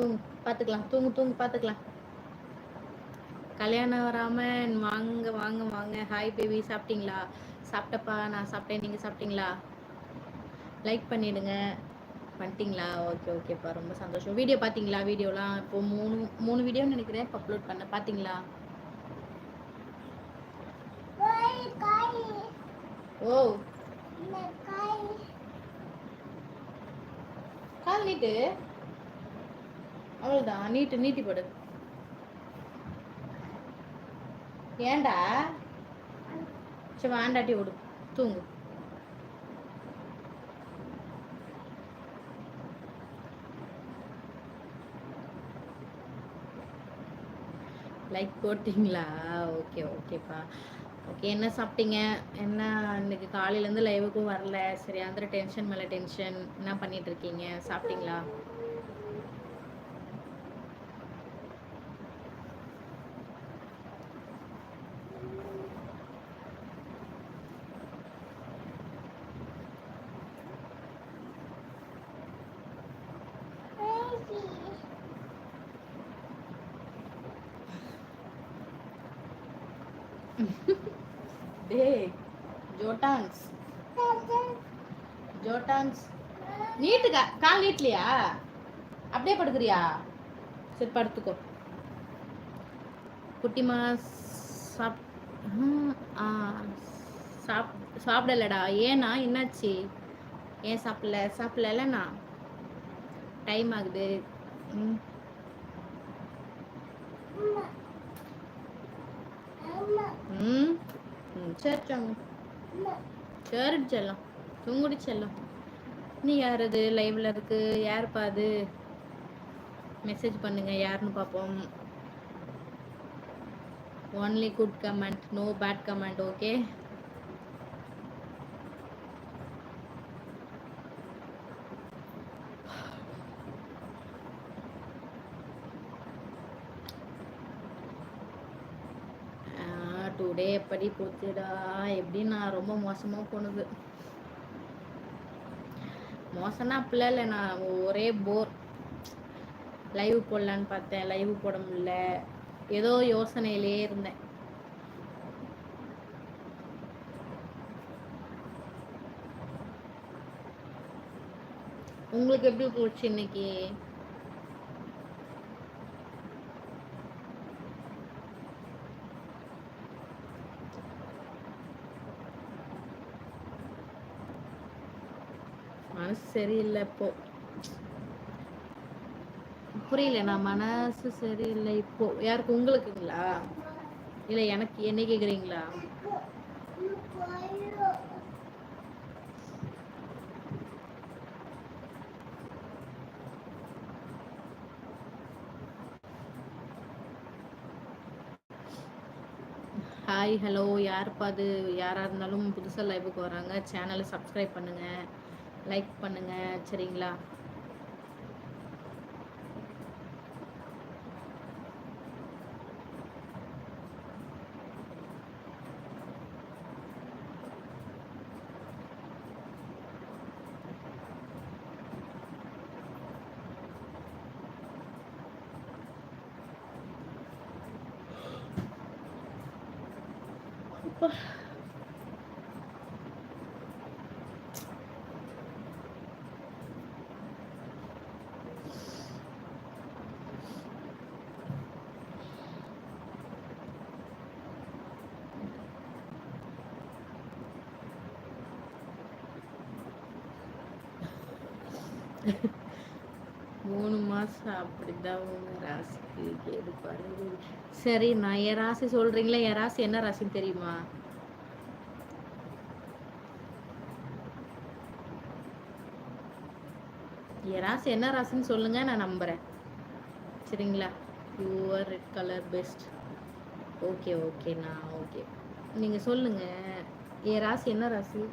தூங்கு பார்த்துக்கலாம், தூங்கு தூங்கு பார்த்துக்கலாம். கல்யாணராமன் வாங்க வாங்க வாங்க. ஹாய் பேபி, சாப்பிட்டீங்களா? சாப்பிட்டப்பா, நான் சாப்பிட்டேன். நீங்கள் சாப்பிட்டீங்களா? லைக் பண்ணிடுங்க. பண்ணிட்டீங்களா? ஓகே ஓகேப்பா, ரொம்ப சந்தோஷம். வீடியோ பார்த்தீங்களா? வீடியோலாம் இப்போ மூணு வீடியோன்னு நினைக்கிறேன் இப்போ அப்லோட் பண்ண. பார்த்தீங்களா? ஓ, கால் நீட்டு, அவ்வளோதான். நீட்டி போடு. ஏண்டா? சரி வேண்டாட்டி விடு, தூங்கு. லைக் போட்டிங்களா? ஓகே ஓகேப்பா. ஓகே, என்ன சாப்பிட்டீங்க? என்ன இன்னைக்கு காலையிலேருந்து லைவுக்கும் வரல. சரி, அந்த டென்ஷன் மேலே டென்ஷன். என்ன பண்ணிட்டு இருக்கீங்க? சாப்பிட்டீங்களா? டேய் ஜோட்டான்ஸ், ஜோட்டான்ஸ் நீட்டுக்கா. கால் நீட்லையா? அப்படியே படுக்கிறியா? சரி படுத்துக்கோ. குட்டிமா சாப் சாப் சாப்பிடலடா. ஏன்னா என்னாச்சு? ஏன் சாப்பிடலண்ணா? டைம் ஆகுது. ம் ம் சரி சரி செல்லம், தூங்குடி செல்லம். நீ யார் அது லைவ்ல இருக்கு? யாருப்பா அது? மெசேஜ் பண்ணுங்க, யாருன்னு பார்ப்போம். Only good comment, no bad comment. Okay, today எப்படி போச்சுடா? எப்படி? நான் ரொம்ப மோசமாக போனது. மோசம்னா அப்படிலாம் இல்லை, நான் ஒரே போர். லைவ் போடலான்னு பார்த்தேன், லைவ் போட முடியல. ஏதோ யோசனையிலே இருந்தேன். உங்களுக்கு எப்படி போச்சு இன்னைக்கு? மனசு சரியில்லை இப்போ. புரியல, நான் மனசு சரியில்லை இப்போ. யாருக்கு? உங்களுக்குங்களா? இல்லை எனக்கு, என்ன கேட்குறீங்களா? ஹாய் ஹலோ, யாருப்பா அது? யாராக இருந்தாலும் புதுசாக லைவுக்கு வராங்க, சேனலை சப்ஸ்கிரைப் பண்ணுங்கள், லைக் பண்ணுங்கள், சரிங்களா? மூணு மாசம் அப்படிதான் உங்க ராசிக்கு கேடுப்பாரு. சரி, நான் என் ராசி சொல்றீங்களா? என் ராசி என்ன ராசின்னு தெரியுமா? என் ராசி என்ன ராசின்னு சொல்லுங்க, நான் நம்புறேன், சரிங்களா? You are red colour best. Okay ஓகேண்ணா, ஓகே. நீங்க சொல்லுங்க, என் ராசி என்ன ராசி?